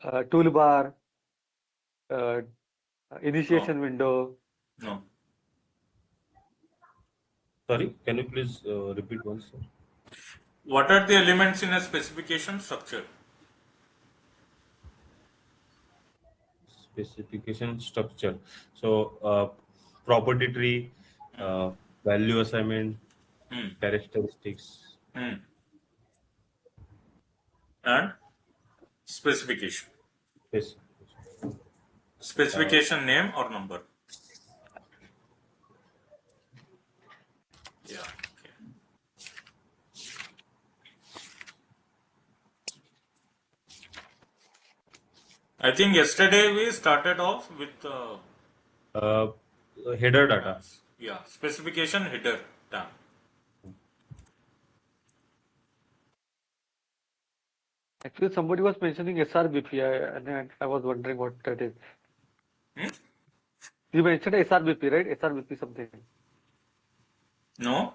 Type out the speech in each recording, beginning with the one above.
toolbar, uh, No, initiation window. no. Sorry, can you please repeat once, sir? What are the elements in a specification structure? Specification structure. So, property tree, uh, value assignment, Hmm. characteristics. And specification. Yes. Specification name or number. Yeah. Okay. I think yesterday we started off with Uh, Header data. tabs. Yeah, specification header tab. Actually, somebody was mentioning SRBP, and I was wondering what that is. Hmm? You mentioned SRBP, right? SRBP something. No.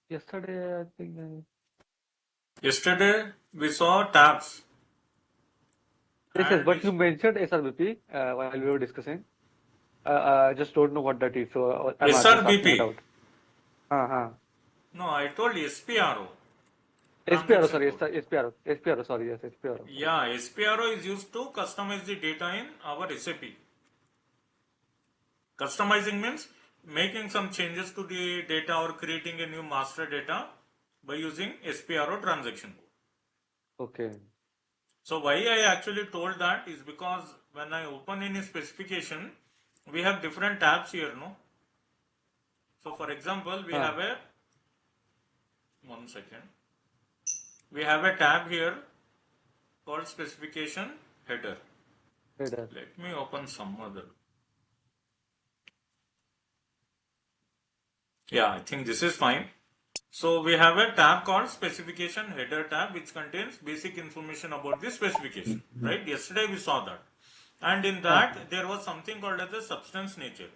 Yesterday, I think. Yesterday we saw tabs. Yes, And but you mentioned SRBP while we were discussing. I just don't know what that is, so I'm just asking it SRBP. out. Uh-huh. No, I told SPRO. SPRO, Transaction sorry, code. SPRO, sorry, yes, SPRO. Yeah, SPRO is used to customize the data in our SAP. Customizing means making some changes to the data or creating a new master data by using SPRO transaction code. Okay. So why I actually told that is because when I open any specification, we have different tabs here, no? So for example, we have a, 1 second, we have a tab here called specification header. Header. Let me open some other. Yeah, I think this is fine. So we have a tab called specification header tab, which contains basic information about the specification, right? Yesterday we saw that. And in that there was something called as a substance nature.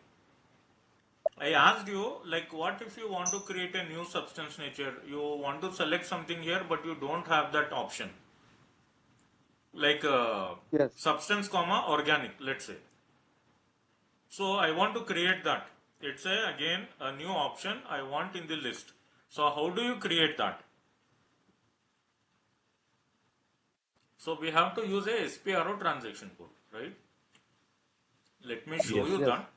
I asked you, like, what if you want to create a new substance nature? You want to select something here, but you don't have that option. Like Yes. substance, comma, organic, let's say. So I want to create that. It's again a new option I want in the list. So how do you create that? So we have to use a SPRO transaction code, right? Let me show Yes. you that.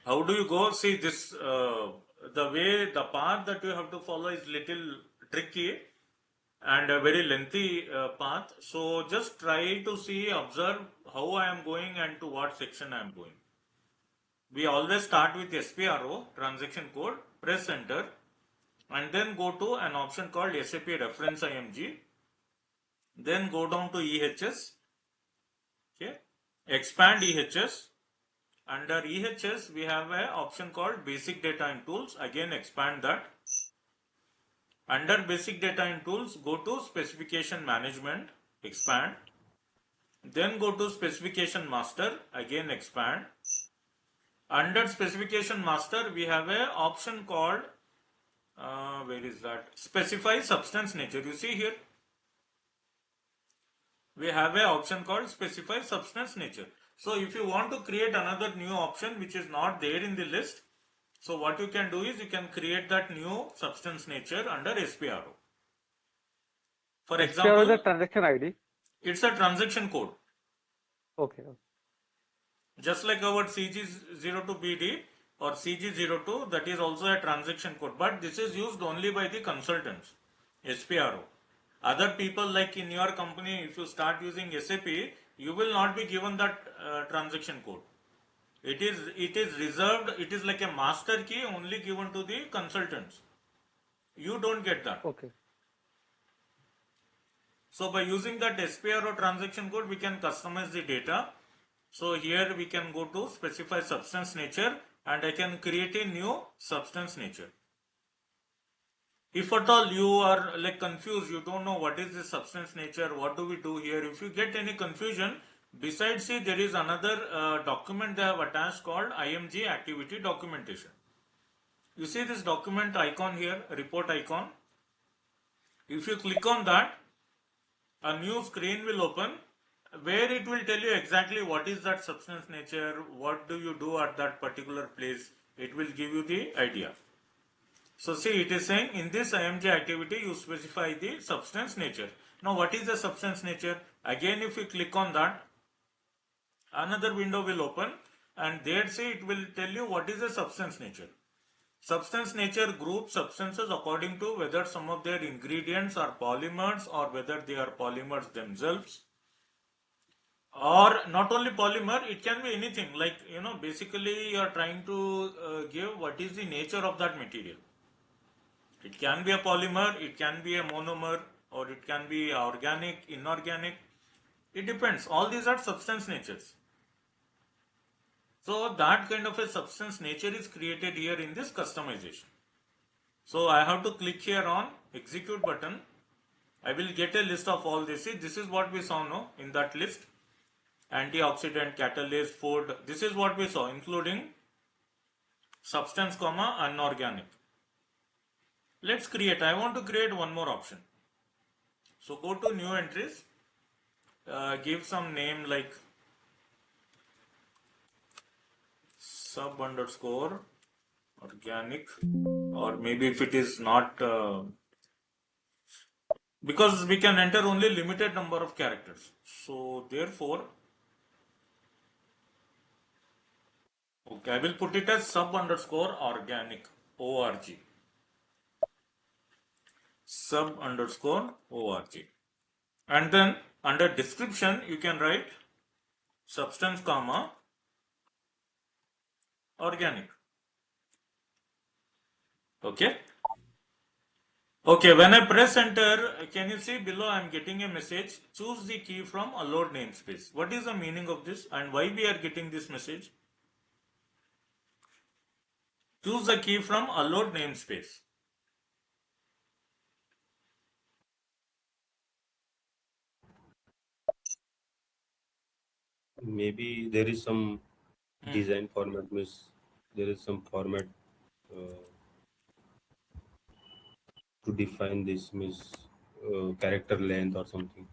How do you go? See this, the way, the path that you have to follow is little tricky and a very lengthy path. So just try to see, observe how I am going and to what section I am going. We always start with SPRO, transaction code, press enter, and then go to an option called SAP reference IMG. Then go down to EHS, okay, expand EHS. Under EHS, we have an option called basic data and tools. Again, expand that. Under basic data and tools, go to specification management, expand. Then go to specification master, again expand. Under specification master, we have an option called, where is that? Specify substance nature. You see here, we have an option called specify substance nature. So if you want to create another new option which is not there in the list, so what you can do is you can create that new substance nature under SPRO. For SPRO example, is a transaction ID. it's a transaction code. Okay. Just like our CG02BD or CG02, that is also a transaction code, but this is used only by the consultants, SPRO. Other people, like in your company, if you start using SAP, you will not be given that transaction code. It is reserved, it is like a master key only given to the consultants. You don't get that. Okay. So by using that SPRO transaction code, we can customize the data. So here we can go to specify substance nature and I can create a new substance nature. If at all you are like confused, you don't know what is the substance nature, what do we do here. If you get any confusion, besides see there is another document they have attached called IMG activity documentation. You see this document icon here, report icon. If you click on that, a new screen will open where it will tell you exactly what is that substance nature, what do you do at that particular place. It will give you the idea. So see, it is saying in this IMG activity you specify the substance nature. Now what is the substance nature? Again, if you click on that, another window will open, and there say it will tell you what is the substance nature. Substance nature groups substances according to whether some of their ingredients are polymers or whether they are polymers themselves. Or not only polymer, it can be anything, like, basically you are trying to give what is the nature of that material. It can be a polymer, it can be a monomer, or it can be organic, inorganic. It depends. All these are substance natures. So that kind of a substance nature is created here in this customization. So I have to click here on execute button. I will get a list of all this. See, this is what we saw now in that list. Antioxidant, catalyst, food. This is what we saw, including substance, unorganic. Let's create. I want to create one more option. So go to new entries. Give some name like sub underscore organic, or maybe if it is not, because we can enter only limited number of characters. So therefore, okay, I will put it as sub underscore organic, org. Sub underscore org. And then under description, you can write substance, organic. Okay. Okay, when I press enter, can you see below I am getting a message, choose the key from allowed namespace. What is the meaning of this and why we are getting this message? Choose the key from allowed namespace. Maybe there is some design format, means there is some format to define this, means character length or something.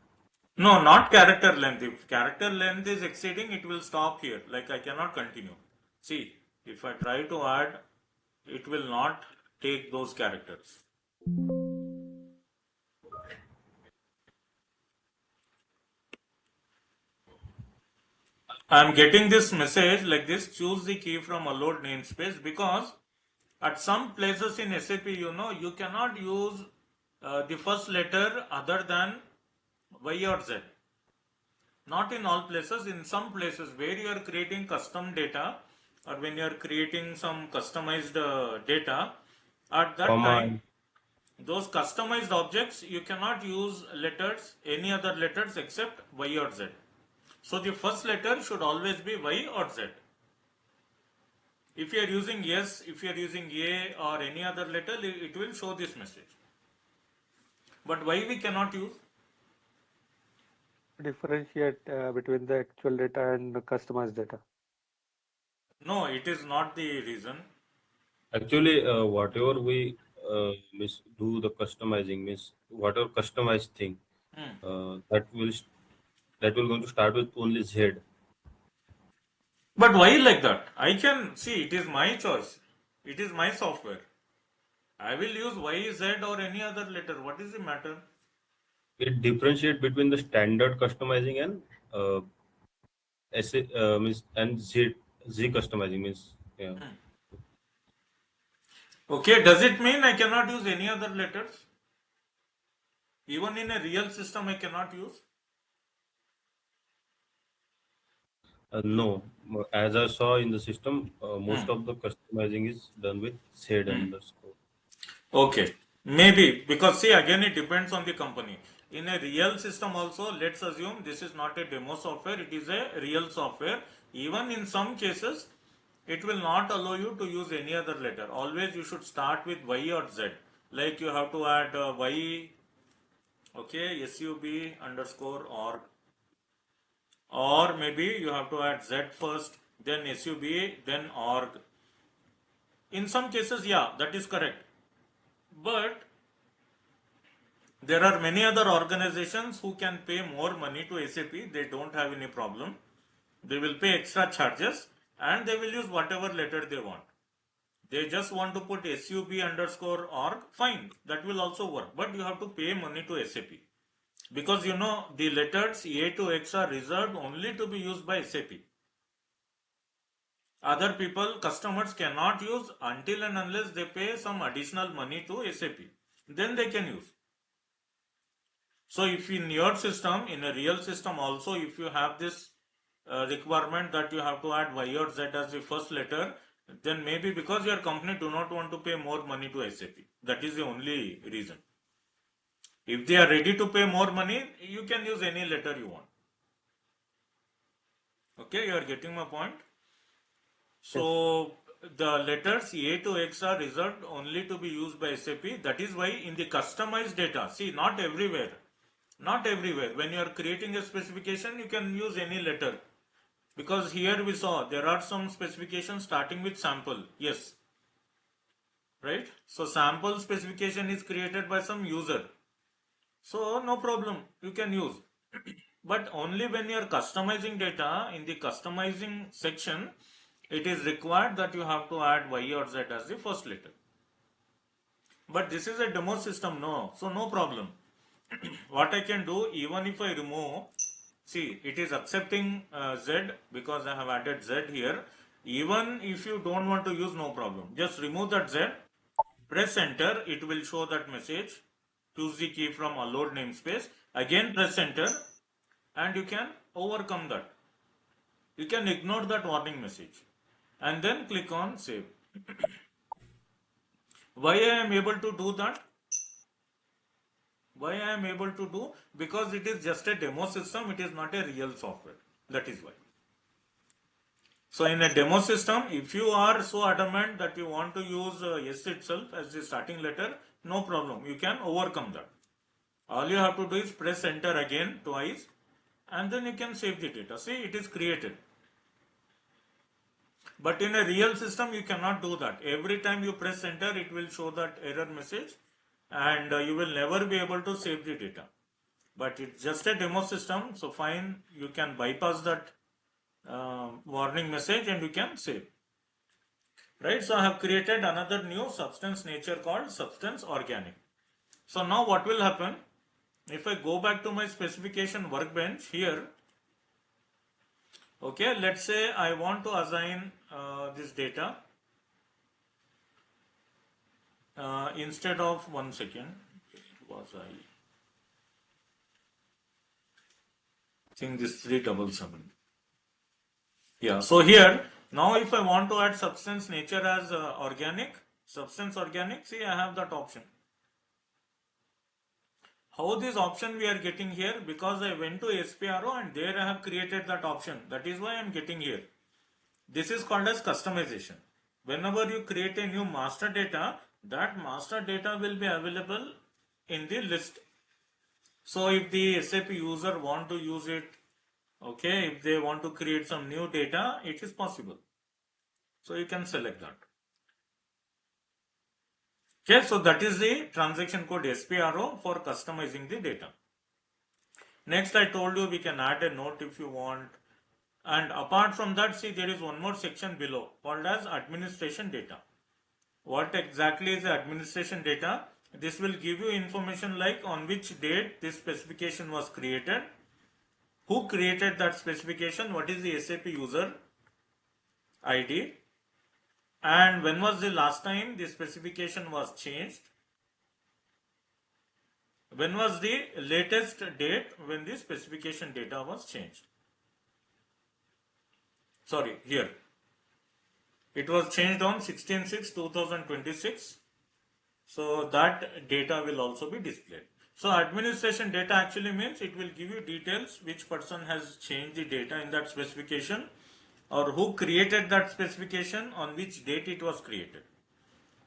No, not character length. If character length is exceeding, it will stop here. Like I cannot continue. See, if I try to add, it will not take those characters. I am getting this message like this, choose the key from allowed namespace, because at some places in SAP, you cannot use the first letter other than Y or Z. Not in all places. In some places where you are creating custom data, or when you are creating some customized data, at that time, those customized objects, you cannot use letters, any other letters except Y or Z. So the first letter should always be Y or Z. If you are using S, if you are using A or any other letter, it will show this message. But why we cannot use? Differentiate between the actual data and the customized data. No, it is not the reason. Actually, whatever we do the customizing, means whatever customized thing that will going to start with only Z. But why like that? I can see, it is my choice. It is my software. I will use Y, Z or any other letter. What is the matter? It differentiate between the standard customizing and means and Z customizing, means yeah. Okay, does it mean I cannot use any other letters? Even in a real system, I cannot use? No, as I saw in the system, most of the customizing is done with Z underscore. Okay, maybe, because see, again it depends on the company. In a real system also, let's assume this is not a demo software, it is a real software. Even in some cases, it will not allow you to use any other letter. Always you should start with Y or Z. Like you have to add Y, okay, sub underscore org. Or maybe you have to add Z first, then sub, then org. In some cases, yeah, that is correct. But There are many other organizations who can pay more money to SAP. They don't have any problem. They will pay extra charges and they will use whatever letter they want. They just want to put sub_org, fine, that will also work. But you have to pay money to SAP. Because you know, the letters A to X are reserved only to be used by SAP. Other people, customers cannot use until and unless they pay some additional money to SAP. Then they can use. So if in your system, in a real system also, if you have this requirement that you have to add Y or Z as the first letter, then maybe because your company do not want to pay more money to SAP. That is the only reason. If they are ready to pay more money, you can use any letter you want. Okay, you are getting my point? So the letters A to X are reserved only to be used by SAP. That is why in the customized data, see, not everywhere. Not everywhere. When you are creating a specification, you can use any letter. Because here we saw there are some specifications starting with sample. Yes. Right? So sample specification is created by some user. So no problem. You can use. But only when you are customizing data, in the customizing section, it is required that you have to add Y or Z as the first letter. But this is a demo system, no. So no problem. What I can do, even if I remove, see, it is accepting Z because I have added Z here. Even if you don't want to use, no problem. Just remove that Z, press enter, it will show that message. Choose the key from allowed namespace. Again press enter and you can overcome that. You can ignore that warning message and then click on save. Why I am able to do that? Why I am able to do? Because it is just a demo system, it is not a real software. That is why. So in a demo system, if you are so adamant that you want to use S itself as the starting letter, no problem. You can overcome that. All you have to do is press enter again twice and then you can save the data. See, it is created. But in a real system, you cannot do that. Every time you press enter, it will show that error message and you will never be able to save the data. But it's just a demo system, so fine, you can bypass that warning message and you can save. Right, so I have created another new substance nature called substance organic. So now what will happen? If I go back to my specification workbench here, okay, let's say I want to assign this data instead of 1 second. Where was I? Think this 377. Yeah, so here now if I want to add substance nature as organic, substance organic, see, I have that option. How this option we are getting here? Because I went to SPRO and there I have created that option. That is why I am getting here. This is called as customization. Whenever you create a new master data, that master data will be available in the list. So if the SAP user want to use it, okay, if they want to create some new data, it is possible. So you can select that. Okay, so that is the transaction code SPRO for customizing the data. Next, I told you we can add a note if you want. And apart from that, see, there is one more section below called as administration data. What exactly is the administration data? This will give you information like on which date this specification was created, who created that specification, what is the SAP user ID, and when was the last time the specification was changed, when was the latest date when the specification data was changed. Sorry, here. It was changed on 16/6/2026. So that data will also be displayed. So administration data actually means it will give you details which person has changed the data in that specification or who created that specification, on which date it was created.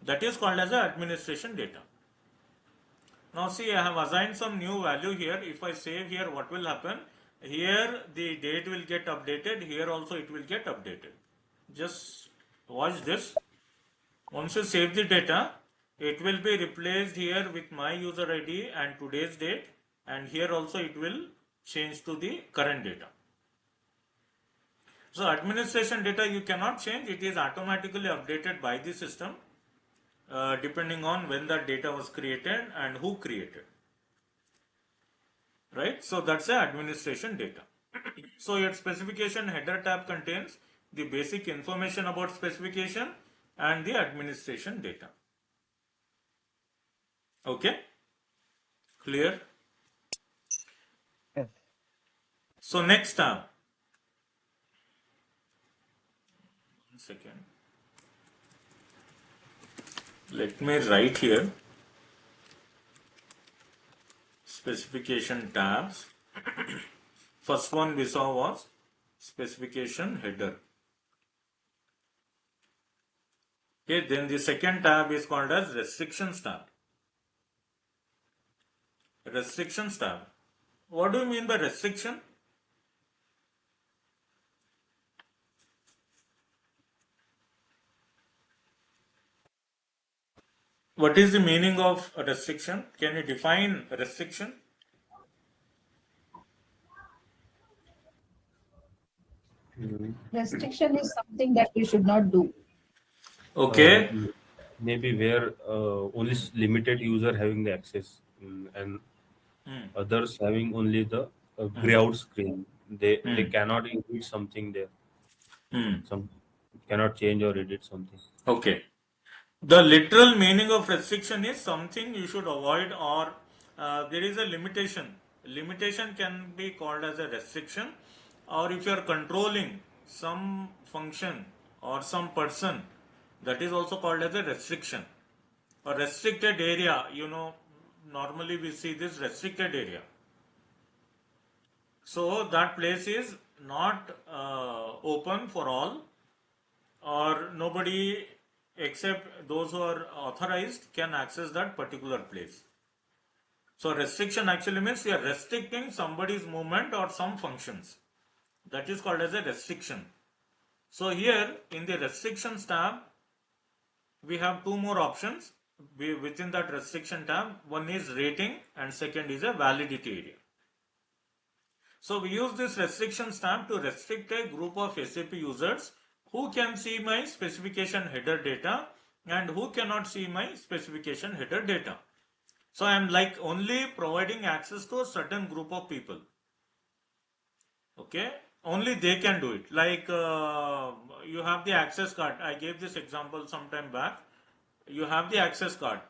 That is called as administration data. Now see, I have assigned some new value here. If I save here, what will happen? Here the date will get updated. Here also it will get updated. Just watch this. Once you save the data, it will be replaced here with my user ID and today's date, and here also it will change to the current data. So administration data you cannot change, it is automatically updated by the system depending on when that data was created and who created. Right? So that's the administration data. So your specification header tab contains the basic information about specification and the administration data. Okay? Clear? Yes. So next tab. 1 second. Let me write here. Specification tabs. First one we saw was specification header. Okay, then the second tab is called as restrictions tab. Restrictions tab. What do you mean by restriction? What is the meaning of a restriction? Can you define restriction? Restriction is something that we should not do. Okay. Maybe where only limited user having the access and others having only the gray out screen. They cannot edit something there. Some cannot change or edit something. Okay. The literal meaning of restriction is something you should avoid, or there is a limitation. Limitation can be called as a restriction, or if you are controlling some function or some person, that is also called as a restriction. A restricted area, you know, normally we see this restricted area. So that place is not open for all, or nobody except those who are authorized can access that particular place. So restriction actually means you are restricting somebody's movement or some functions. That is called as a restriction. So here in the restrictions tab, we have two more options within that restriction tab. One is rating and second is a validity area. So we use this restrictions tab to restrict a group of SAP users who can see my specification header data and who cannot see my specification header data. So I am like only providing access to a certain group of people. Okay, only they can do it. Like you have the access card. I gave this example some time back. You have the access card.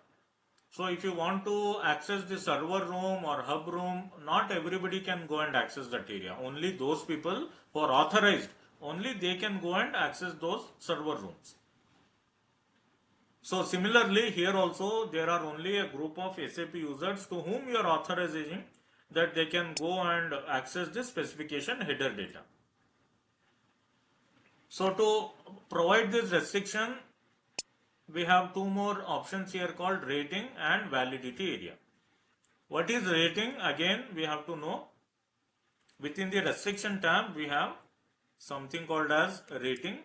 So if you want to access the server room or hub room, not everybody can go and access that area. Only those people who are authorized, only they can go and access those server rooms. So similarly, here also there are only a group of SAP users to whom you are authorizing that they can go and access this specification header data. So to provide this restriction, we have two more options here called rating and validity area. What is rating? Again, we have to know. Within the restriction tab, we have something called as rating.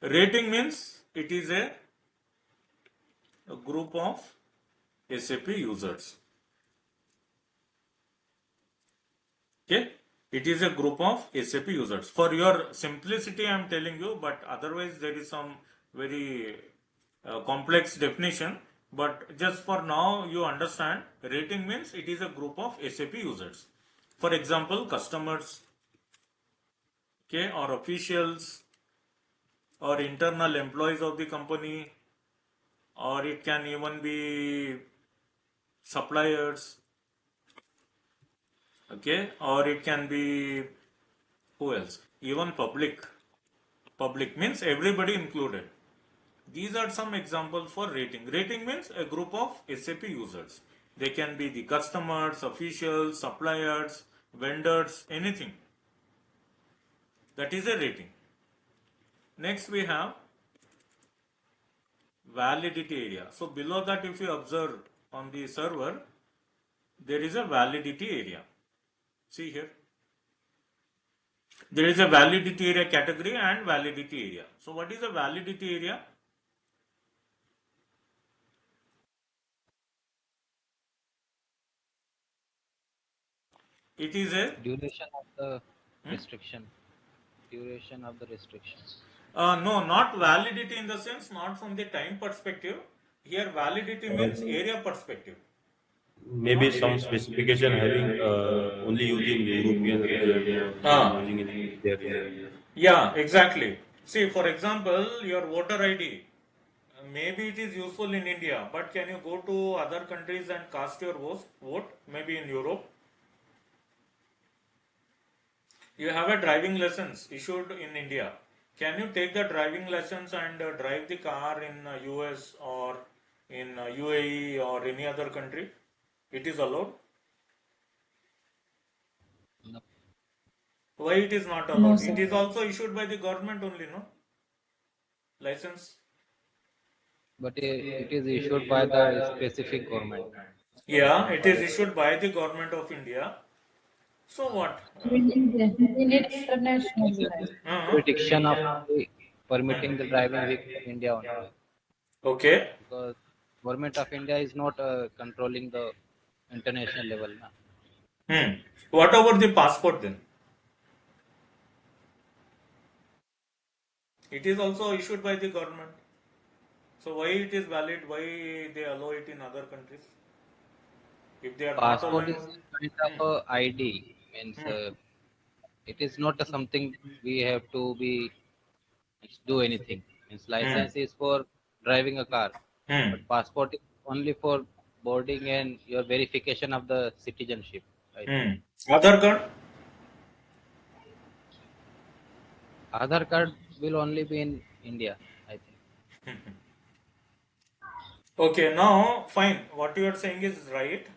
Rating means it is a group of SAP users. Okay, it is a group of SAP users. For your simplicity, I am telling you, but otherwise there is some very complex definition. But just for now, you understand, rating means it is a group of SAP users. For example, customers, okay, or officials, or internal employees of the company, or it can even be suppliers, okay, or it can be who else, even public. Public means everybody included. These are some examples for rating. Rating means a group of SAP users. They can be the customers, officials, suppliers, vendors, anything. That is a rating. Next we have validity area. So below that, if you observe on the server, there is a validity area. See here. There is a validity area category and validity area. So what is a validity area? It is a duration of the restriction. Duration of the restrictions. no, not validity in the sense, not from the time perspective. Here validity means area perspective. Maybe some specification having only used in European region or using in their region. Yeah, exactly. See, for example, your voter ID, maybe it is useful in India, but can you go to other countries and cast your vote? Maybe in Europe. You have a driving license issued in India. Can you take the driving license and drive the car in US or in UAE or any other country? It is allowed. No. Why it is not No, allowed? sir. It is also issued by the government only, no? License. But it is issued by the specific government. Yeah, it is issued by the government of India. So what? We need international license. Jurisdiction of permitting the driving vehicle in India only. Okay. Because government of India is not controlling the international level. Na? What about the passport then? It is also issued by the government. So why it is valid? Why they allow it in other countries? If they are not Passport allowing, is kind of a ID. Means it is not something we have to be do anything. Means license is for driving a car, but passport is only for boarding and your verification of the citizenship. I think. Aadhaar card. Aadhaar card will only be in India, I think. Okay, now fine. What you are saying is right.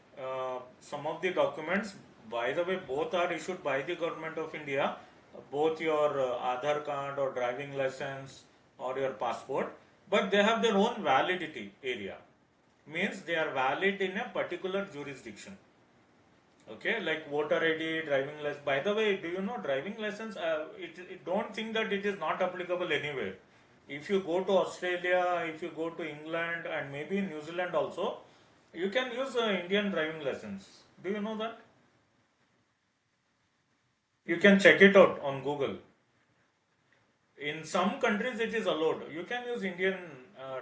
Some of the documents, by the way, both are issued by the government of India. Both your Aadhaar card or driving license or your passport, but they have their own validity area. Means they are valid in a particular jurisdiction. Okay, like voter ID, driving license. By the way, do you know driving license? Don't think that it is not applicable anywhere. If you go to Australia, if you go to England, and maybe in New Zealand also, you can use Indian driving license. Do you know that? You can check it out on Google. In some countries, it is allowed. You can use Indian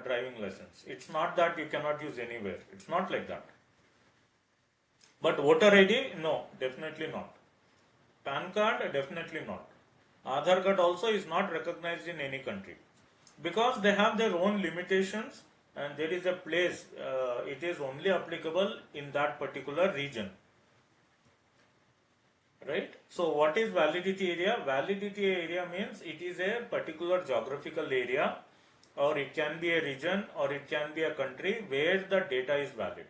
driving license. It's not that you cannot use anywhere. It's not like that. But voter ID, no, definitely not. PAN card, definitely not. Aadhaar card also is not recognized in any country because they have their own limitations and there is a place, it is only applicable in that particular region. Right? So, what is validity area? Validity area means it is a particular geographical area, or it can be a region, or it can be a country where the data is valid.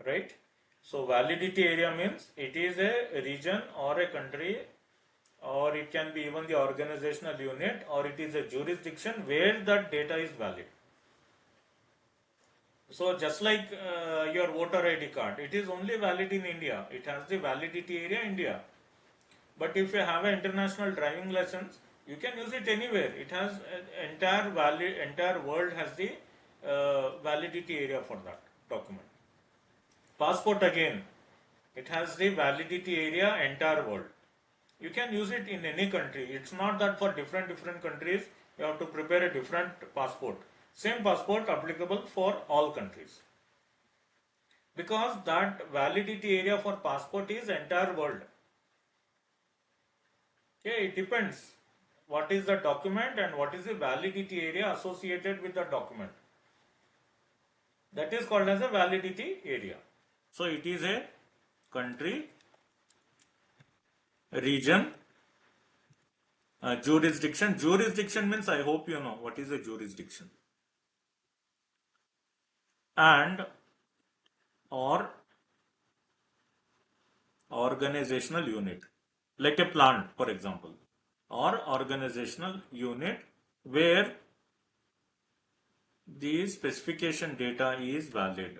Right? So validity area means it is a region or a country, or it can be even the organizational unit, or it is a jurisdiction where that data is valid. So just like your voter ID card, it is only valid in India. It has the validity area India. But if you have an international driving license, you can use it anywhere. It has entire world has the validity area for that document. Passport again, it has the validity area entire world. You can use it in any country. It's not that for different countries you have to prepare a different passport. Same passport applicable for all countries. Because that validity area for passport is entire world. Okay, it depends what is the document and what is the validity area associated with the document. That is called as a validity area. So it is a country, region, jurisdiction. Jurisdiction means, I hope you know what is a jurisdiction. And or organizational unit, like a plant, for example, or organizational unit where the specification data is valid.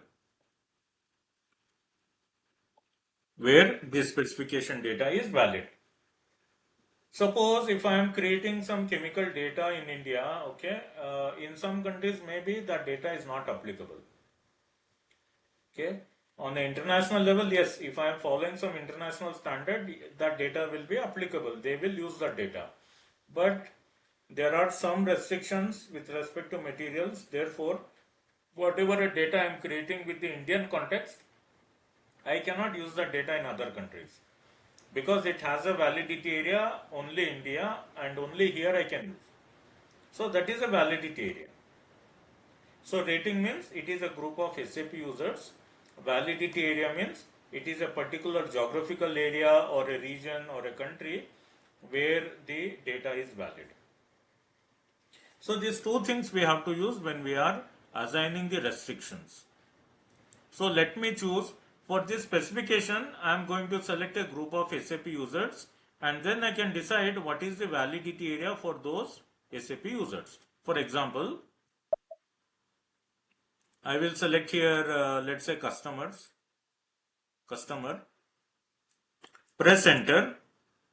where the specification data is valid. Suppose if I am creating some chemical data in India, okay, in some countries maybe that data is not applicable. Okay, on an international level, yes, if I am following some international standard, that data will be applicable. They will use that data. But there are some restrictions with respect to materials. Therefore, whatever data I am creating with the Indian context, I cannot use that data in other countries because it has a validity area only India and only here I can use. So that is a validity area. So rating means it is a group of SAP users. Validity area means it is a particular geographical area or a region or a country where the data is valid. So these two things we have to use when we are assigning the restrictions. So let me choose for this specification. I am going to select a group of SAP users and then I can decide what is the validity area for those SAP users. For example, I will select here, let's say customer, press enter.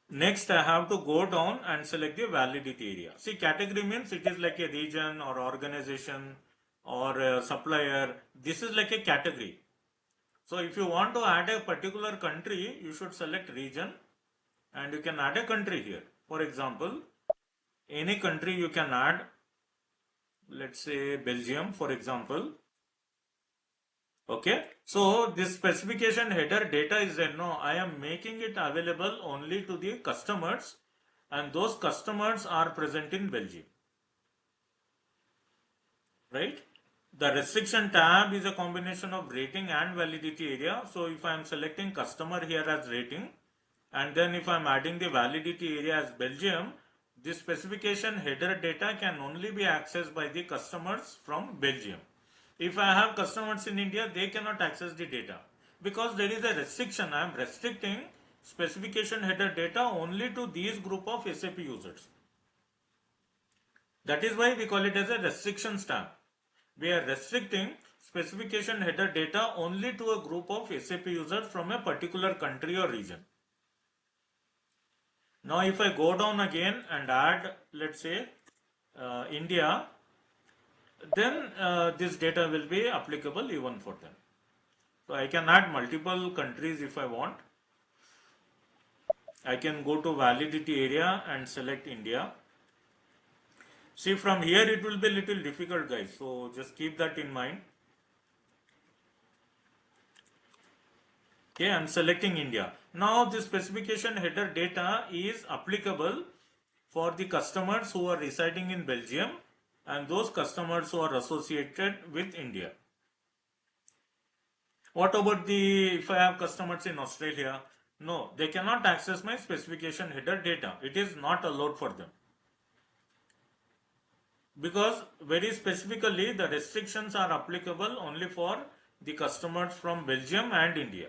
Next, I have to go down and select the validity area. See, category means it is like a region or organization or a supplier. This is like a category. So if you want to add a particular country, you should select region and you can add a country here. For example, any country you can add, let's say Belgium, for example. Okay, so this specification header data is there. No, I am making it available only to the customers and those customers are present in Belgium. Right? The restriction tab is a combination of rating and validity area. So if I am selecting customer here as rating and then if I am adding the validity area as Belgium, this specification header data can only be accessed by the customers from Belgium. If I have customers in India, they cannot access the data because there is a restriction. I am restricting specification header data only to these group of SAP users. That is why we call it as a restrictions tab. We are restricting specification header data only to a group of SAP users from a particular country or region. Now if I go down again and add, let's say India, then this data will be applicable even for them. So I can add multiple countries if I want. I can go to validity area and select India. See, from here it will be little difficult, guys. So just keep that in mind. Okay, I'm selecting India. Now this specification header data is applicable for the customers who are residing in Belgium and those customers who are associated with India. What about if I have customers in Australia? No, they cannot access my specification header data. It is not allowed for them. Because very specifically the restrictions are applicable only for the customers from Belgium and India.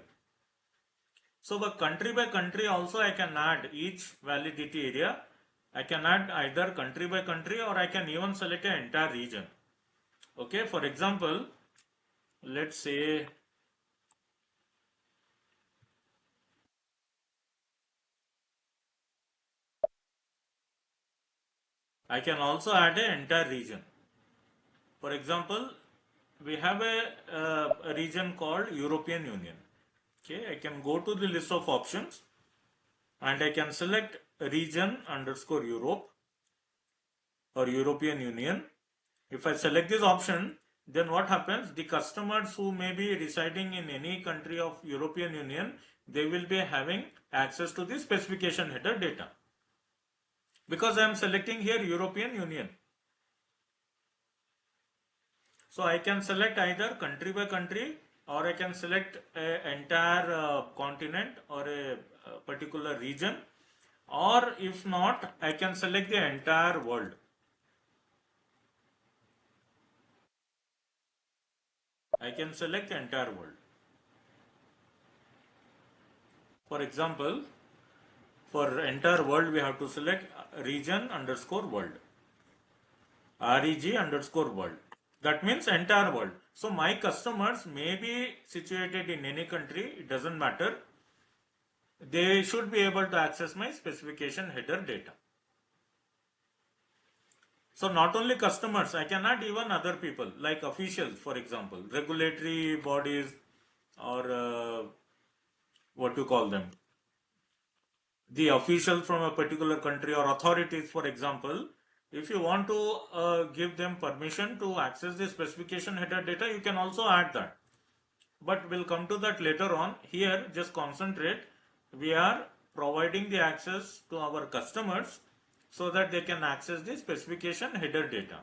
So country by country also I can add each validity area. I can add either country by country or I can even select an entire region. Okay, for example, let's say I can also add an entire region. For example, we have a region called European Union. Okay, I can go to the list of options and I can select region _ Europe or European Union. If I select this option, then what happens? The customers who may be residing in any country of European Union, they will be having access to the specification header data. Because I am selecting here European Union. So I can select either country by country or I can select an entire continent or a particular region, or if not, I can select the entire world. I can select the entire world. For example, for entire world we have to select region _ world. REG _ world. That means entire world. So my customers may be situated in any country, it doesn't matter. they should be able to access my specification header data. So not only customers, I can add even other people like officials, for example, regulatory bodies, or what you call them, the officials from a particular country or authorities, for example. If you want to give them permission to access the specification header data, you can also add that. But we'll come to that later on. Here, just concentrate. We are providing the access to our customers so that they can access the specification header data.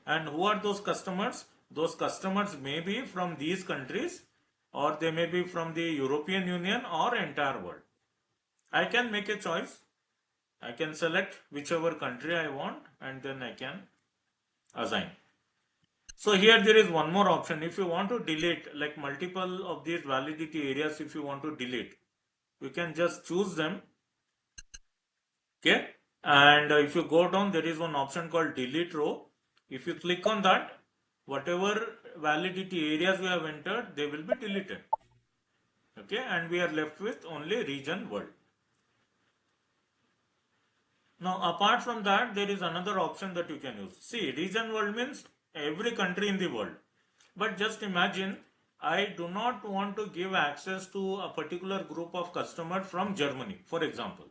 And who are those customers? Those customers may be from these countries, or they may be from the European Union or entire world. I can make a choice. I can select whichever country I want and then I can assign. So here there is one more option. If you want to delete like multiple of these validity areas, if you want to delete, you can just choose them. Okay. And if you go down, there is one option called delete row. If you click on that, whatever validity areas we have entered, they will be deleted. Okay. And we are left with only region world. Now, apart from that, there is another option that you can use. See, region world means every country in the world. But just imagine, I do not want to give access to a particular group of customers from Germany, for example.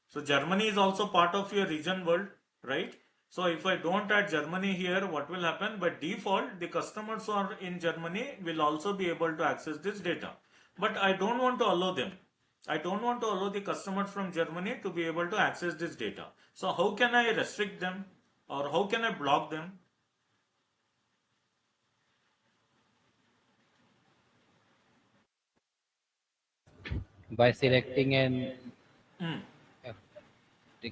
So, Germany is also part of your region world, right? So, if I don't add Germany here, what will happen? By default, the customers who are in Germany will also be able to access this data. But I don't want to allow them. I don't want to allow the customers from Germany to be able to access this data. So how can I restrict them, or how can I block them? By selecting and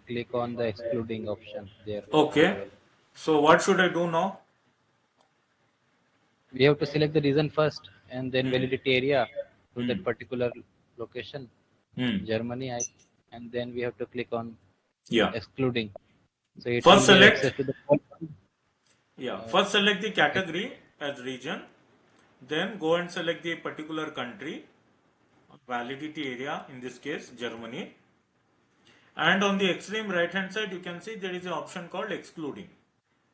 click on the excluding option there. Okay. So what should I do now? We have to select the region first and then validity area to that particular location, Germany, and then we have to click on excluding. So it first will give select access to the first select the category as region, then go and select the particular country, validity area, in this case Germany, and on the extreme right hand side you can see there is an option called excluding.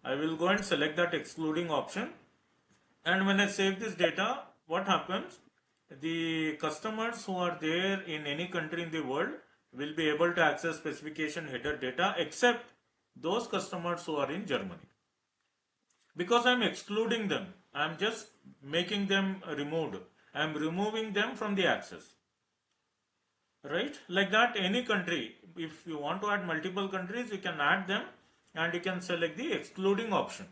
I will go and select that excluding option, and when I save this data, what happens? The customers who are there in any country in the world will be able to access specification header data except those customers who are in Germany. Because I am excluding them, I am just making them removed. I am removing them from the access. Right? Like that, any country, if you want to add multiple countries, you can add them and you can select the excluding option.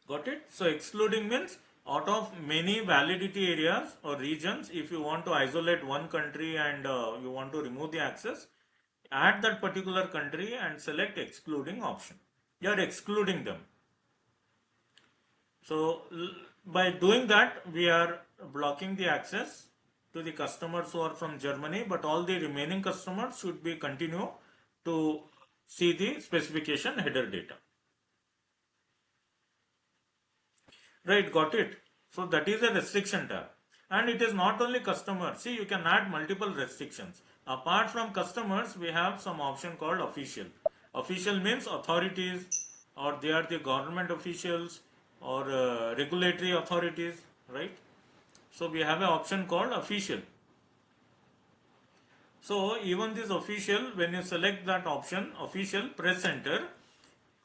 Got it? So excluding means out of many validity areas or regions, if you want to isolate one country and you want to remove the access, add that particular country and select excluding option. You are excluding them. So by doing that, we are blocking the access to the customers who are from Germany, but all the remaining customers should be continue to see the specification header data. Right, got it. So that is a restriction tab. And it is not only customers. See, you can add multiple restrictions. Apart from customers, we have some option called official. Official means authorities, or they are the government officials or regulatory authorities, right? So we have an option called official. So even this official, when you select that option, official, press enter.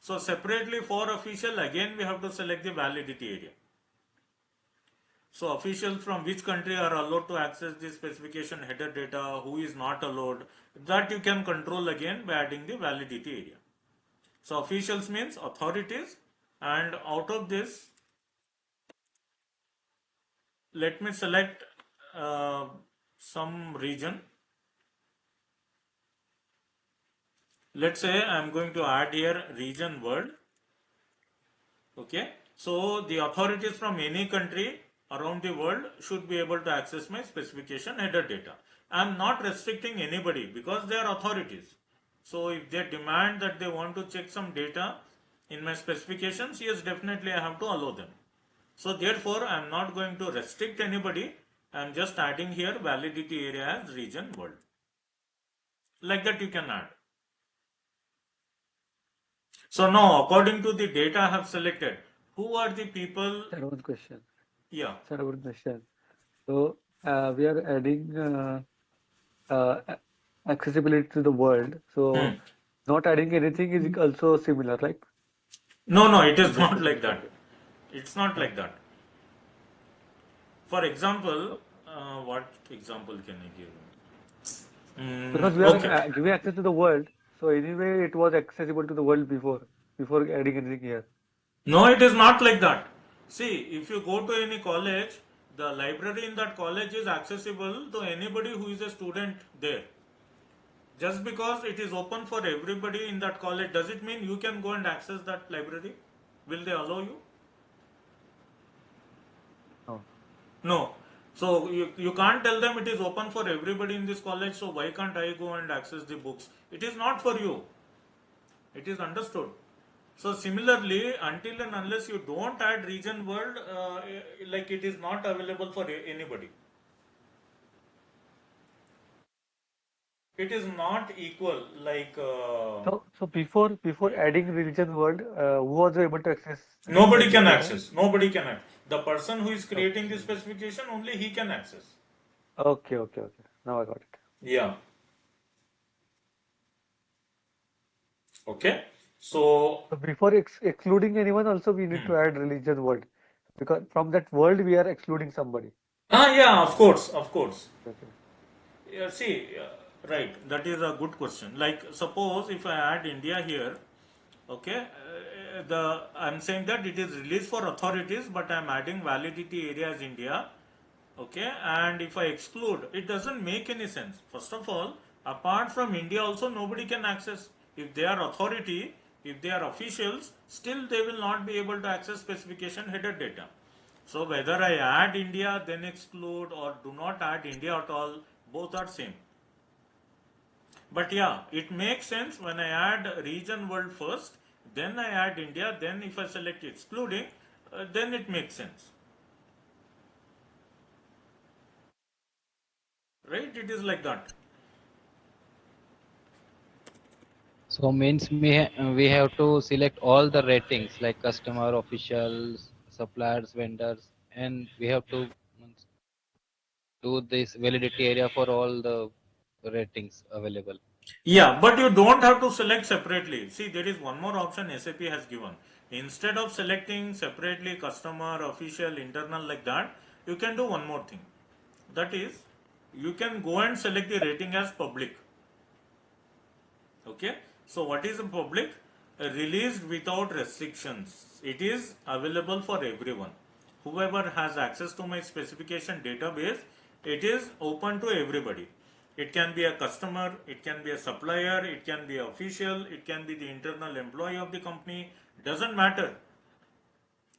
So separately for official, again we have to select the validity area. So officials from which country are allowed to access the specification header data, who is not allowed, that you can control again by adding the validity area. So officials means authorities, and out of this, let me select some region. Let's say I am going to add here region world. Okay, so the authorities from any country around the world should be able to access my specification header data. I am not restricting anybody because they are authorities. So if they demand that they want to check some data in my specifications, yes, definitely I have to allow them. So therefore I am not going to restrict anybody. I'm just adding here validity area as region world. Like that you can add. So now, according to the data I have selected, who are the people? Sir, one question. Yeah. Sir, one question. So we are adding accessibility to the world. So not adding anything is also similar, right? No, it is not like that. It's not like that. For example, what example can I give? Because we are giving access to the world, so anyway it was accessible to the world before adding anything here. No, it is not like that. See, if you go to any college, the library in that college is accessible to anybody who is a student there. Just because it is open for everybody in that college, does it mean you can go and access that library? Will they allow you? No. No. So you can't tell them it is open for everybody in this college, so why can't I go and access the books? It is not for you. It is understood. So similarly, until and unless you don't add region world, like it is not available for anybody. It is not equal. Like so before adding region world, who was able to access? nobody can access. Nobody can access. The person who is creating the specification, only he can access. Okay. Now I got it. Yeah. Okay. So before excluding anyone, also we need to add religion world, because from that world we are excluding somebody. Yeah, of course. Okay. Yeah, see, right. That is a good question. Like, suppose if I add India here, okay, I'm saying that it is released for authorities, but I'm adding validity area as India, okay, and if I exclude, it doesn't make any sense. First of all, apart from India, also nobody can access. If they are authority, if they are officials, still they will not be able to access specification header data. So whether I add India then exclude or do not add India at all, both are same. But yeah, it makes sense when I add region world first, then I add India, then if I select excluding, then it makes sense. Right? It is like that. So means we have to select all the ratings like customer, officials, suppliers, vendors, and we have to do this validity area for all the ratings available. Yeah, but you don't have to select separately. See, there is one more option SAP has given. Instead of selecting separately customer, official, internal like that, you can do one more thing. That is, you can go and select the rating as public. Okay, so what is a public? Released without restrictions. It is available for everyone. Whoever has access to my specification database, it is open to everybody. It can be a customer, it can be a supplier, it can be official, it can be the internal employee of the company. Doesn't matter.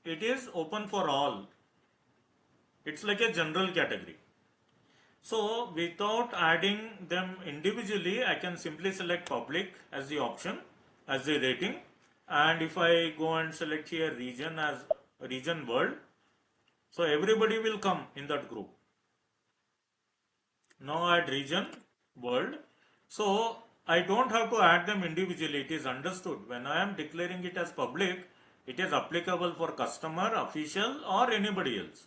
It is open for all. It's like a general category. So without adding them individually, I can simply select public as the option, as the rating. And if I go and select here region as region world, so everybody will come in that group. Now add region world. So I don't have to add them individually. It is understood. When I am declaring it as public, it is applicable for customer, official or anybody else.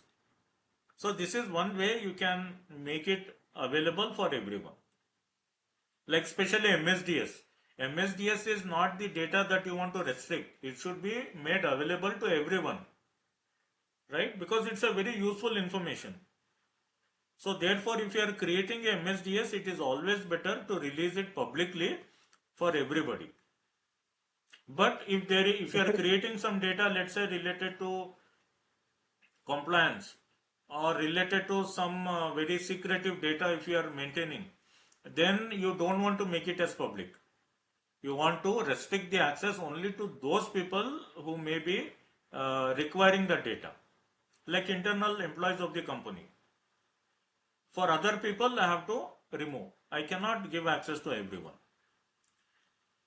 So this is one way you can make it available for everyone. Like especially MSDS. MSDS is not the data that you want to restrict. It should be made available to everyone. Right? Because it's a very useful information. So therefore, if you are creating a MSDS, it is always better to release it publicly for everybody. But if you are creating some data, let's say related to compliance or related to some very secretive data if you are maintaining, then you don't want to make it as public. You want to restrict the access only to those people who may be requiring the data, like internal employees of the company. For other people, I have to remove. I cannot give access to everyone.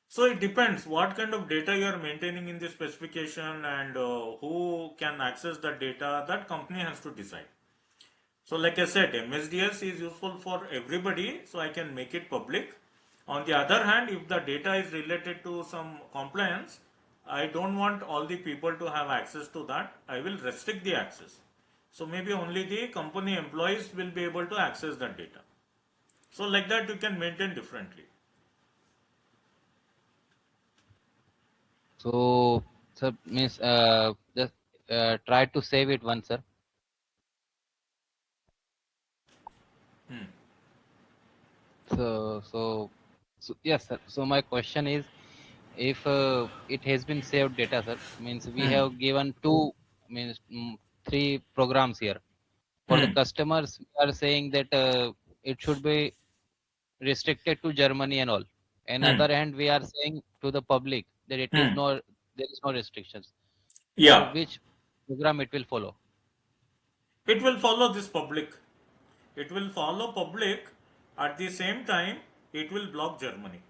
So it depends what kind of data you are maintaining in the specification and who can access that data. That company has to decide. So like I said, MSDS is useful for everybody, so I can make it public. On the other hand, if the data is related to some compliance, I don't want all the people to have access to that. I will restrict the access. So maybe only the company employees will be able to access that data. So like that you can maintain differently. So, sir, means just try to save it once, sir. So yes, sir. So my question is, if it has been saved data, sir, means we have given three programs here. For the customers, we are saying that it should be restricted to Germany and all. And other hand, we are saying to the public that there is no restrictions. So Yeah, which program it will follow? it will follow this public. It will follow public. At the same time, it will block Germany.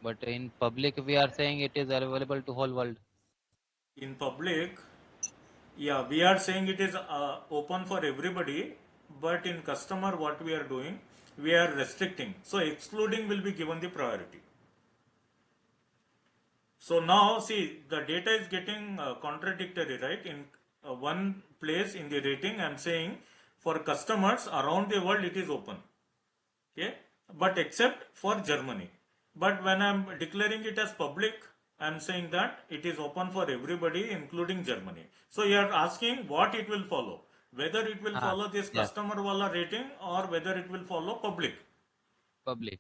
But in public, we are saying it is available to whole world. In public, yeah, we are saying it is open for everybody, but in customer, what we are doing, we are restricting. So excluding will be given the priority. So now see, the data is getting contradictory, right? In one place in the rating, I am saying for customers around the world it is open, okay, but except for Germany. But when I am declaring it as public, I am saying that it is open for everybody, including Germany. So you are asking what it will follow, whether it will follow this Yes, customer wala rating or whether it will follow public. public.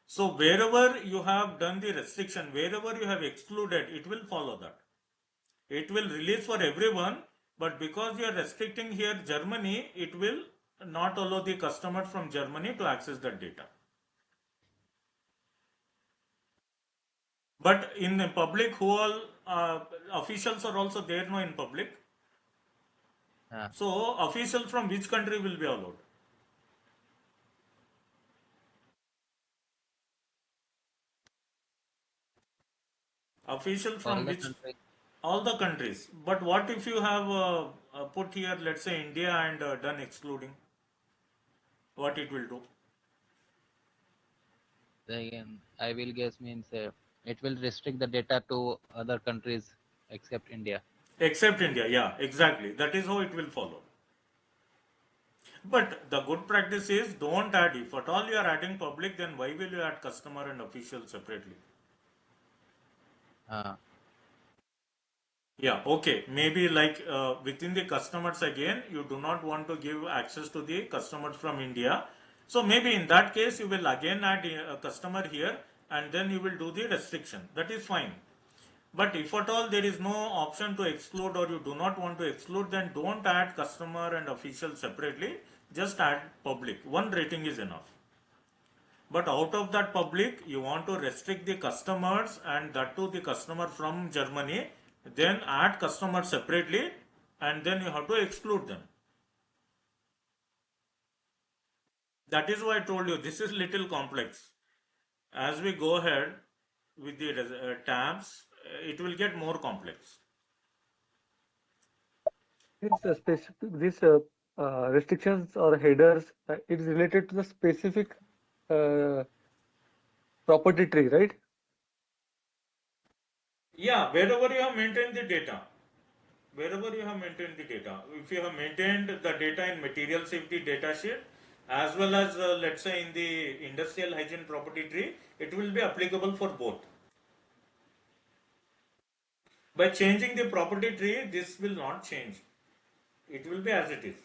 So wherever you have done the restriction, wherever you have excluded, it will follow that. It will release for everyone, but because you are restricting here Germany, it will not allow the customer from Germany to access that data. But in the public, who all officials are also there now in public. So official from which country will be allowed? Official All from the which? countries. All the countries. But what if you have put here, let's say India, and done excluding? What it will do? Again, I will guess means it will restrict the data to other countries except India. Except India, yeah, exactly. That is how it will follow. But the good practice is don't add. If at all you are adding public, then why will you add customer and official separately? Yeah, okay. Maybe like within the customers again, you do not want to give access to the customers from India. So maybe in that case, you will again add a customer here and then you will do the restriction. That is fine. But if at all there is no option to exclude or you do not want to exclude, then don't add customer and official separately. Just add public. One rating is enough. But out of that public, you want to restrict the customers and that to the customer from Germany, then add customers separately and then you have to exclude them. That is why I told you this is little complex. As we go ahead with the tabs, it will get more complex. These restrictions or headers, it is related to the specific property tree, right? Yeah, wherever you have maintained the data. Wherever you have maintained the data. If you have maintained the data in material safety data sheet, as well as let's say in the industrial hygiene property tree, it will be applicable for both. By changing the property tree, this will not change. It will be as it is.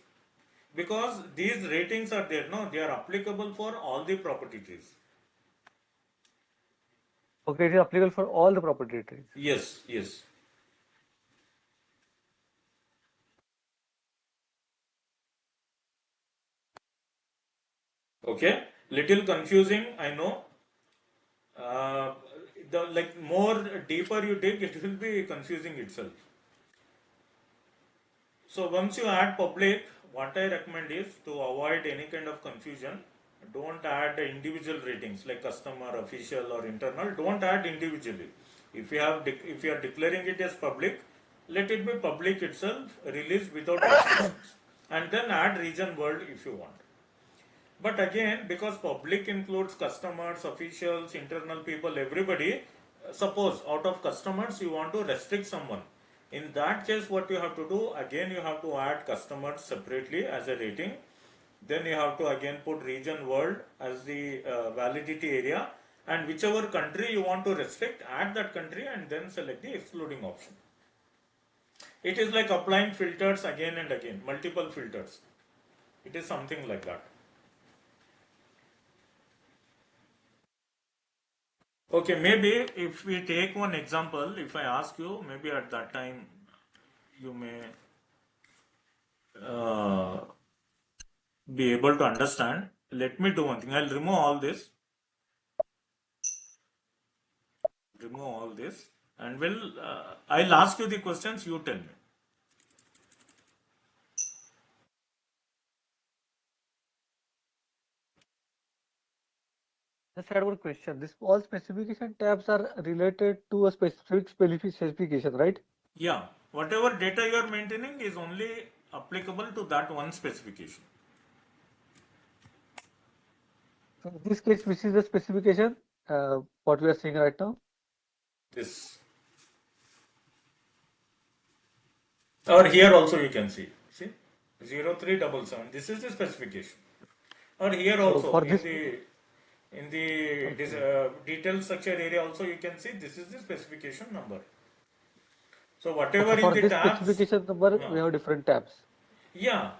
Because these ratings are there, no, they are applicable for all the property trees. Okay, it is applicable for all the property trees. Yes, yes. Okay, little confusing, I know. The like more deeper you dig, it will be confusing itself. So once you add public, what I recommend is to avoid any kind of confusion. Don't add individual ratings like customer, official, or internal. Don't add individually. If you are declaring it as public, let it be public itself, released without restrictions, and then add region world if you want. But again, because public includes customers, officials, internal people, everybody, suppose out of customers you want to restrict someone. In that case, what you have to do, again you have to add customers separately as a rating. Then you have to again put region world as the validity area, and whichever country you want to restrict, add that country and then select the excluding option. It is like applying filters again and again, multiple filters. It is something like that. Okay, maybe if we take one example, if I ask you, maybe at that time you may be able to understand. Let me do one thing. I'll remove all this. And I'll ask you the questions, you tell me. Just had one question. This all specification tabs are related to a specific specification, right? Yeah. Whatever data you are maintaining is only applicable to that one specification. So in this case, which is the specification? What we are seeing right now? This. Or here also you can see. See? 0377. This is the specification. Or here also in the detailed structure area also you can see this is the specification number. So whatever for in the this tabs, specification number, we have different tabs. Yeah.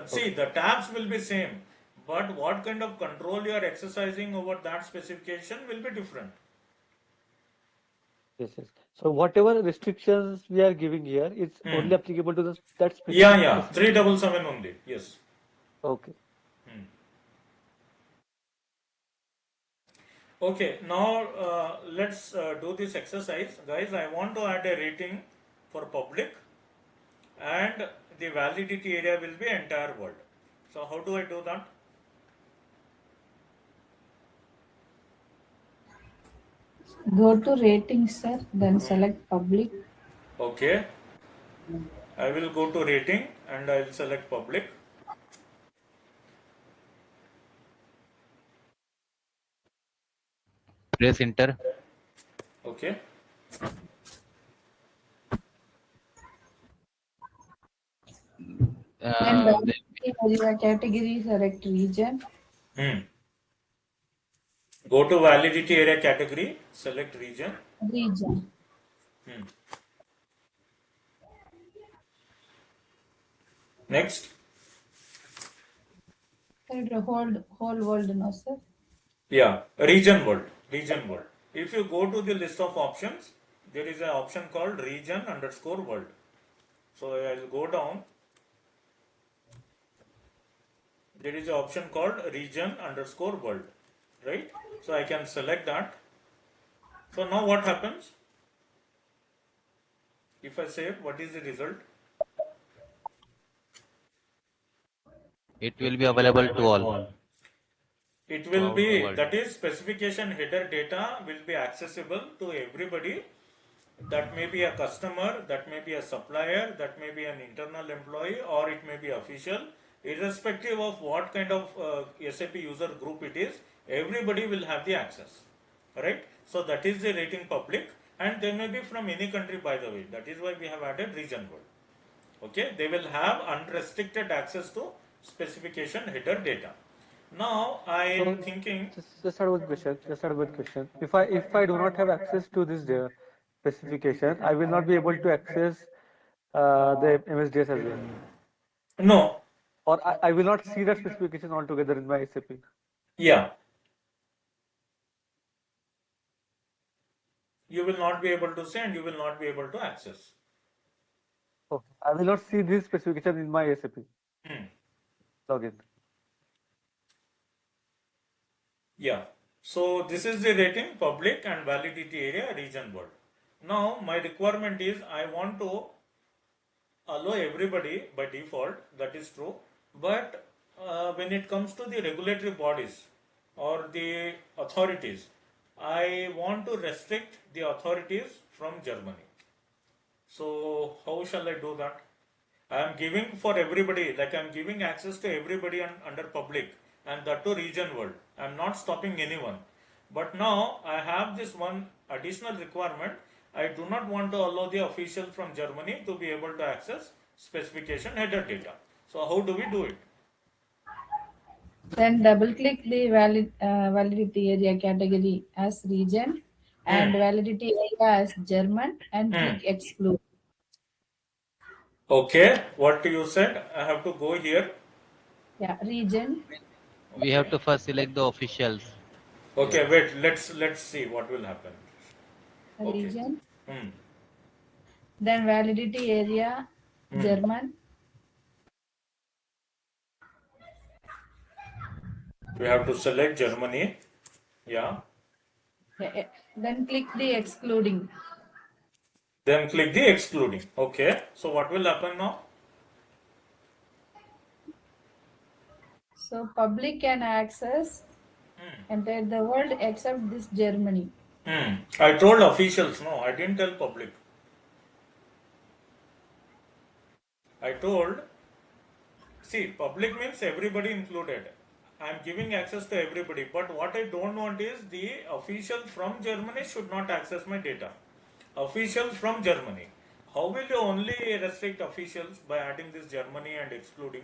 See, the tabs will be same, but what kind of control you are exercising over that specification will be different. Yes. So whatever restrictions we are giving here, it's only applicable to that specific. Yeah. 377 only. Yes. Okay. Okay. Now let's do this exercise, guys. I want to add a rating for public, and the validity area will be entire world. So how do I do that? Go to ratings, sir, then select public. Okay. I will go to rating and I will select public. Press enter. Okay. Then your category, select region. Go to validity area category, select region. Region. Next. Sir, whole world, no, sir? Yeah, region world. If you go to the list of options, there is an option called region _ world. So I will go down. There is an option called region _ world, right? So I can select that. So now what happens? If I say what is the result? It will be available to all. It will be, that is specification header data will be accessible to everybody. That may be a customer, that may be a supplier, that may be an internal employee, or it may be official. Irrespective of what kind of SAP user group it is, everybody will have the access, right? So that is the rating public, and they may be from any country, by the way. That is why we have added region world. Okay, they will have unrestricted access to specification header data. Now I am thinking. Just had one question. If I do not have access to this specification, I will not be able to access the MSDS as well. No. Or I will not see that specification altogether in my SAP. Yeah. You will not be able to see and you will not be able to access. Okay. I will not see this specification in my SAP. Login. Yeah. So this is the rating, public and validity area, region world. Now my requirement is I want to allow everybody by default, that is true. But when it comes to the regulatory bodies or the authorities, I want to restrict the authorities from Germany. So how shall I do that? I am giving for everybody, like I am giving access to everybody under public, and that to region world. I am not stopping anyone. But now I have this one additional requirement. I do not want to allow the official from Germany to be able to access specification header data. So how do we do it? Then double click the validity area category as region and validity area as German and click exclude. Okay, what you said? I have to go here. Yeah, region. We have to first select the officials. Okay, Here. wait. Let's see what will happen. Okay. Region. Hmm. Then validity area German. We have to select Germany. Yeah. Then click the excluding. Then click the excluding. Okay. So what will happen now? So public can access entire the world except this Germany. I told officials. No, I didn't tell public. I told, see, public means everybody included. I am giving access to everybody. But what I don't want is the official from Germany should not access my data. Officials from Germany. How will you only restrict officials by adding this Germany and excluding?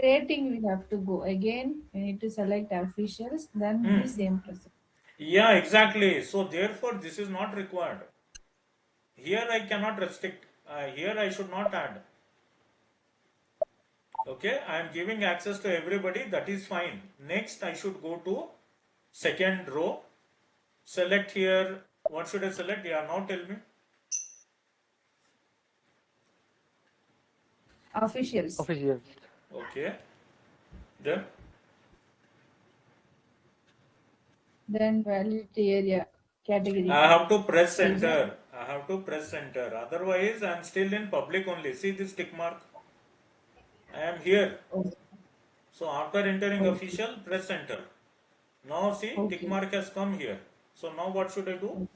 Rating we have to go again. We need to select officials. Then the same process. Yeah, exactly. So therefore, this is not required. Here I cannot restrict. Here I should not add. Okay, I am giving access to everybody. That is fine. Next, I should go to second row. Select here. What should I select? Yeah, now tell me. Officials. Officials. Okay. Then Validity area category. I have to press enter. I have to press enter. Otherwise, I am still in public only. See this tick mark? I am here. So after entering official, press enter. Now see, tick mark has come here. So now what should I do?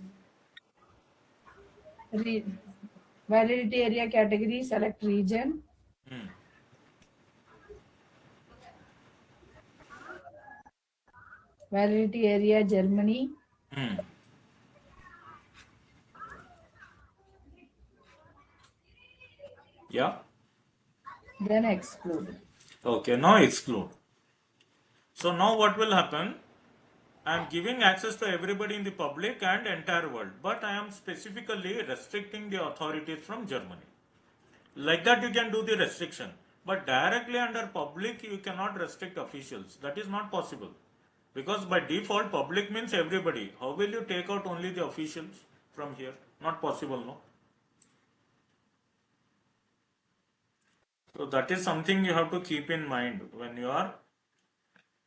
Validity area category, select region. Validity area Germany. Yeah. Then exclude. Okay, now exclude. So now what will happen? I am giving access to everybody in the public and entire world, but I am specifically restricting the authorities from Germany. Like that you can do the restriction, but directly under public you cannot restrict officials. That is not possible, because by default public means everybody. How will you take out only the officials from here? Not possible, no? So that is something you have to keep in mind when you are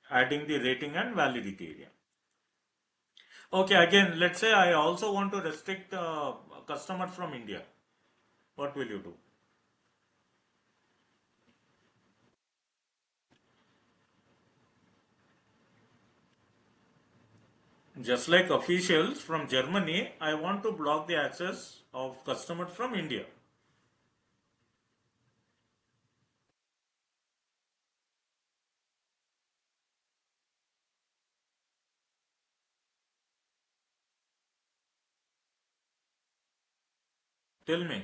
adding the rating and validity area. Okay, again, let's say I also want to restrict customers from India. What will you do? Just like officials from Germany, I want to block the access of customers from India. Tell me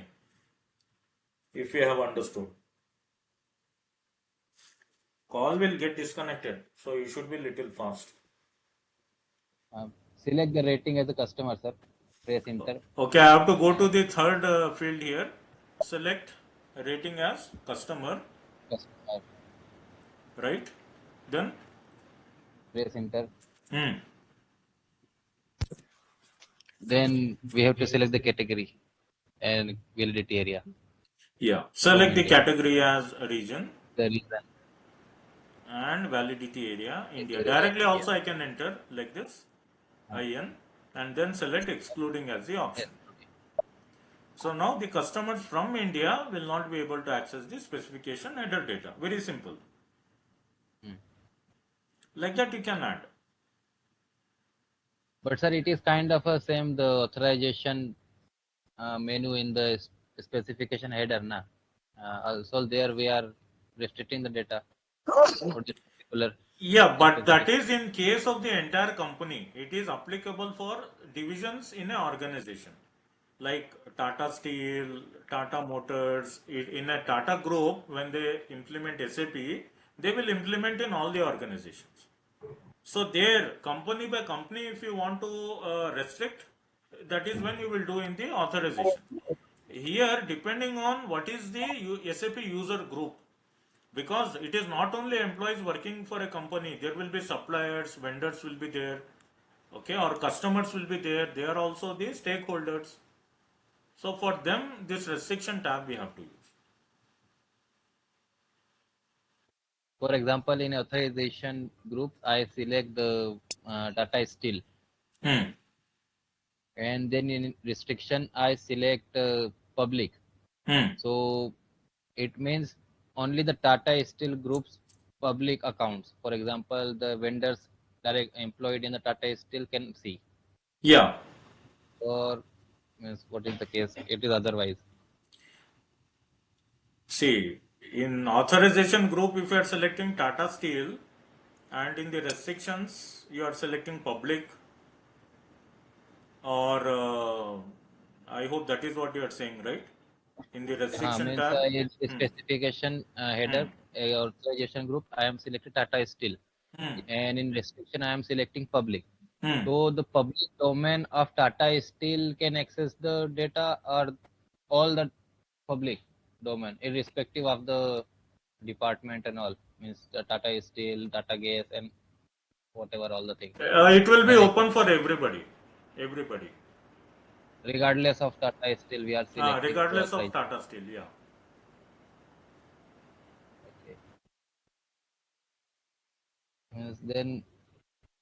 if you have understood. Call will get disconnected, so you should be little fast. Select the rating as a customer, sir. Press enter. Okay, I have to go to the third field here. Select rating as customer. Customer. Right? Then? Press enter. Then we have to select the category and validity area. Yeah. Select the category as a region. The region. And validity area, India. Directly also I can enter like this, IN, and then select excluding as the option. So now the customers from India will not be able to access the specification header data. Very simple. Like that you can add. But sir, it is kind of a same the authorization menu in the specification header, na. Also there we are restricting the data for this particular Yeah, but that specification. is in case of the entire company. It is applicable for divisions in an organization. Like Tata Steel, Tata Motors, in a Tata group, when they implement SAP, they will implement in all the organizations. So there, company by company, if you want to restrict, that is when you will do in the authorization. Here, depending on what is the SAP user group, because it is not only employees working for a company, there will be suppliers, vendors will be there, okay, or customers will be there. They are also the stakeholders. So for them, this restriction tab we have to use. For example, in authorization groups, I select the Tata Steel, and then in restriction, I select public. So it means only the Tata Steel group's public accounts. For example, the vendors that are employed in the Tata Steel can see. Yeah. Or means what is the case? It is otherwise. See, in authorization group, if you are selecting Tata Steel, and in the restrictions, you are selecting public, or I hope that is what you are saying, right? In the restriction Means tab. in specification header authorization group, I am selected Tata Steel, and in restriction, I am selecting public. So the public domain of Tata Steel can access the data, or all the public domain, irrespective of the department and all. Means the Tata Steel, Tata Gas, and whatever all the things. It will be Can open access. for everybody. Everybody. Regardless of Tata Steel, we are selecting to Regardless of authorize. Tata Steel, yeah. Okay. Then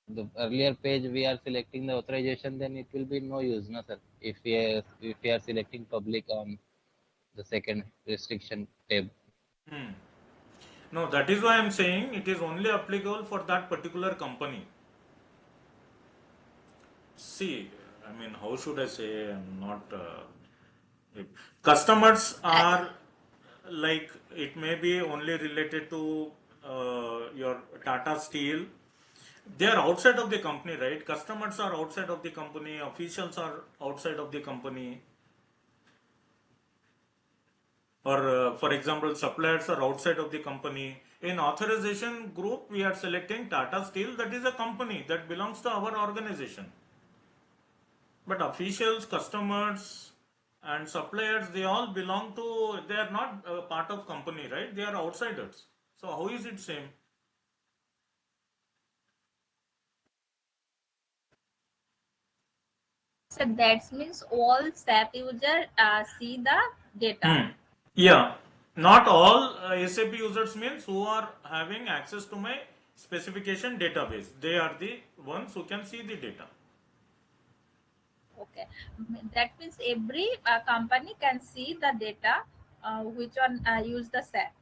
the earlier page we are selecting the authorization, then it will be no use, no sir. If we are selecting public on the second restriction tab. No, that is why I am saying it is only applicable for that particular company. See, I mean, how should I say? I'm not. Customers are like, it may be only related to your Tata Steel. They are outside of the company, right? Customers are outside of the company, officials are outside of the company, or for example, suppliers are outside of the company. In authorization group, we are selecting Tata Steel, that is a company that belongs to our organization. But officials, customers, and suppliers, they all belong to, they are not part of company, right? They are outsiders. So how is it same? So that means all SAP user see the data. Yeah, not all SAP users means who are having access to my specification database. They are the ones who can see the data. Okay, that means every company can see the data which one use the SAP.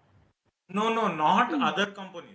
No, not other companies.